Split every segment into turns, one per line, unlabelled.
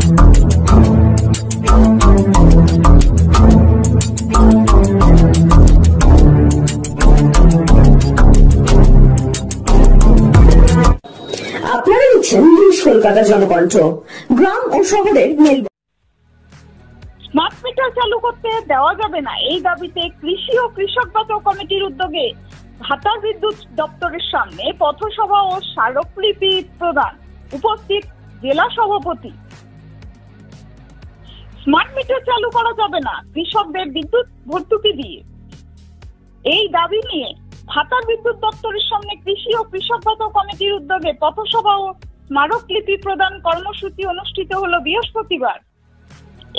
আপনারা দেখছেন কলকাতা জনকণ্ঠ। গ্রাম ও শহরের মেল।
স্মার্ট মিটার চালু করতে দেওয়া যাবে না, এই দাবিতে কৃষি ও কৃষক বাঁচাও কমিটির উদ্যোগে ভাতার বিদ্যুৎ দপ্তরের সামনে পথসভা ও স্মারকলিপি প্রদান। উপস্থিত জেলা সভাপতি। স্মার্ট মিটার চালু করা যাবে না, কৃষকদের বিদ্যুৎ ভর্তুকি দিয়ে, এই দাবি নিয়ে ভাতার বিদ্যুৎ দপ্তরের সামনে কৃষি ও কৃষক বাঁচাও কমিটির উদ্যোগে পথসভা ও স্মারকলিপি প্রদান কর্মসূচি অনুষ্ঠিত হলো বৃহস্পতিবার।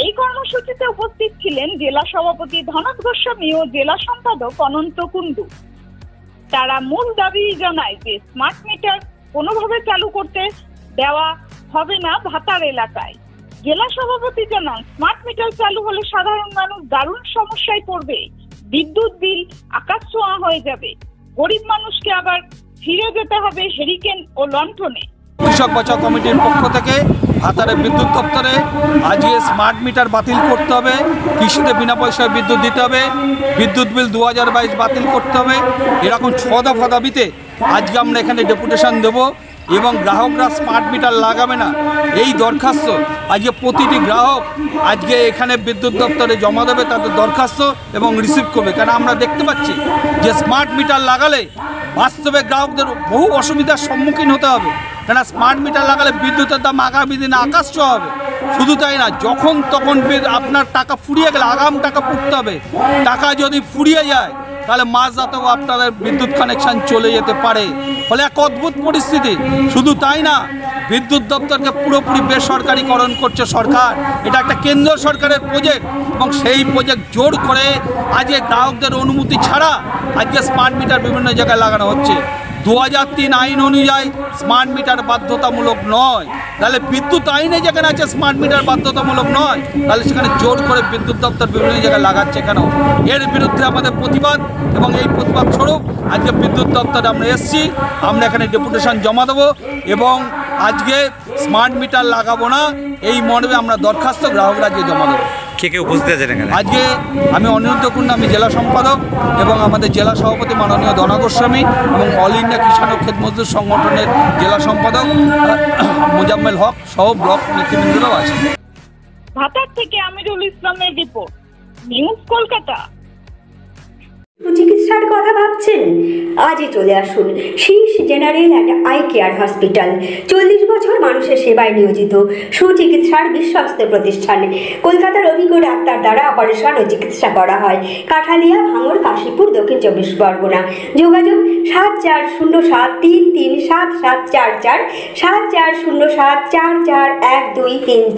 এই কর্মসূচিতে উপস্থিত ছিলেন জেলা সভাপতি ধনজ গোস্বামী ও জেলা সম্পাদক অনন্ত কুণ্ডু। তারা মূল দাবি জানায় যে স্মার্ট মিটার কোনোভাবে চালু করতে দেওয়া হবে না ভাতার এলাকায়। জেলা সভাপতি জানান, স্মার্ট মিটার চালু হলে সাধারণ মানুষ দারুণ সমস্যায় পড়বে, বিদ্যুৎ বিল আকাশ ছোঁয়া হয়ে যাবে, গরিব মানুষকে আবার ফিরে যেতে হবে হেরিকেন ও লণ্ঠনে।
কৃষক বাঁচাও কমিটির পক্ষ থেকে ভাতারে বিদ্যুৎ দপ্তরে আজকে স্মার্ট মিটার বাতিল করতে হবে, কৃষিতে বিনা পয়সায় বিদ্যুৎ দিতে হবে, বিদ্যুৎ বিল 2022 বাতিল করতে হবে, এরকম 6 দফা দাবিতে আজকে আমরা এখানে ডেপুটেশন দেব এবং গ্রাহকরা স্মার্ট মিটার লাগাবে না এই দরখাস্ত আজকে প্রতিটি গ্রাহক আজকে এখানে বিদ্যুৎ দপ্তরে জমা দেবে তাদের দরখাস্ত এবং রিসিভ করবে। কারণ আমরা দেখতে পাচ্ছি যে স্মার্ট মিটার লাগালে বাস্তবে গ্রাহকদের বহু অসুবিধার সম্মুখীন হতে হবে। কেন স্মার্ট মিটার লাগালে বিদ্যুতের দাম আগামী দিনে আকাশ ছোঁয়া হবে। শুধু তাই না, যখন তখন আপনার টাকা ফুরিয়ে গেলে আগাম টাকা পুড়তে হবে। টাকা যদি ফুরিয়ে যায় তাহলে মাঝ রাতেও আপনাদের বিদ্যুৎ কানেকশান চলে যেতে পারে। ফলে এক অদ্ভুত পরিস্থিতি। শুধু তাই না, বিদ্যুৎ দপ্তরকে পুরোপুরি বেসরকারিকরণ করছে সরকার। এটা একটা কেন্দ্র সরকারের প্রজেক্ট এবং সেই প্রজেক্ট জোর করে আজকে গ্রাহকদের অনুমতি ছাড়া আজকে স্মার্ট মিটার বিভিন্ন জায়গায় লাগানো হচ্ছে। 2003 আইন অনুযায়ী স্মার্ট মিটার বাধ্যতামূলক নয়, তাহলে বিদ্যুৎ আইনে যেখানে আছে স্মার্ট মিটার বাধ্যতামূলক নয়, তাহলে সেখানে জোর করে বিদ্যুৎ দপ্তর বিভিন্ন জায়গায় লাগাচ্ছে কেন? এর বিরুদ্ধে আমাদের প্রতিবাদ এবং এই প্রতিবাদ স্বরূপ আজকে বিদ্যুৎ দপ্তরে আমরা এসেছি। আমরা এখানে ডেপুটেশন জমা দেবো এবং আজকে স্মার্ট মিটার লাগাবো না এই মর্মে আমরা দরখাস্ত গ্রাহকরা আজকে জমা দেবো।
কে উপস্থিত আছেন এখানে?
আজকে আমি অনিরুদ্ধ কুণ্ডু, আমি জেলা সম্পাদক এবং আমাদের জেলা সভাপতি মাননীয় ধনা গোস্বামী এবং অল ইন্ডিয়া কিষাণ ও ক্ষেত মজদুর সংগঠনের জেলা সম্পাদক মোজাম্মেল হক সহ ব্লক নেতৃবৃন্দরাও আছে।
ভাতার থেকে আমিরুল ইসলামের রিপোর্ট, নিউজ কলকাতা।
চিকিৎসার কথা ভাবছেন? আজই চলে আসুন শীষ general and eye care hospital. 40 বছর মানুষের সেবায় নিয়োজিত সুচিকিৎসার বিশ্বস্ত প্রতিষ্ঠান। কলকাতার অভিজ্ঞ ডাক্তার দ্বারা অপারেশন ও চিকিৎসা করা হয়। কাঠালিয়া, ভাঙড়, কাশীপুর, দক্ষিণ 24 পরগনা। যোগাযোগ 7407337744, 7407441234।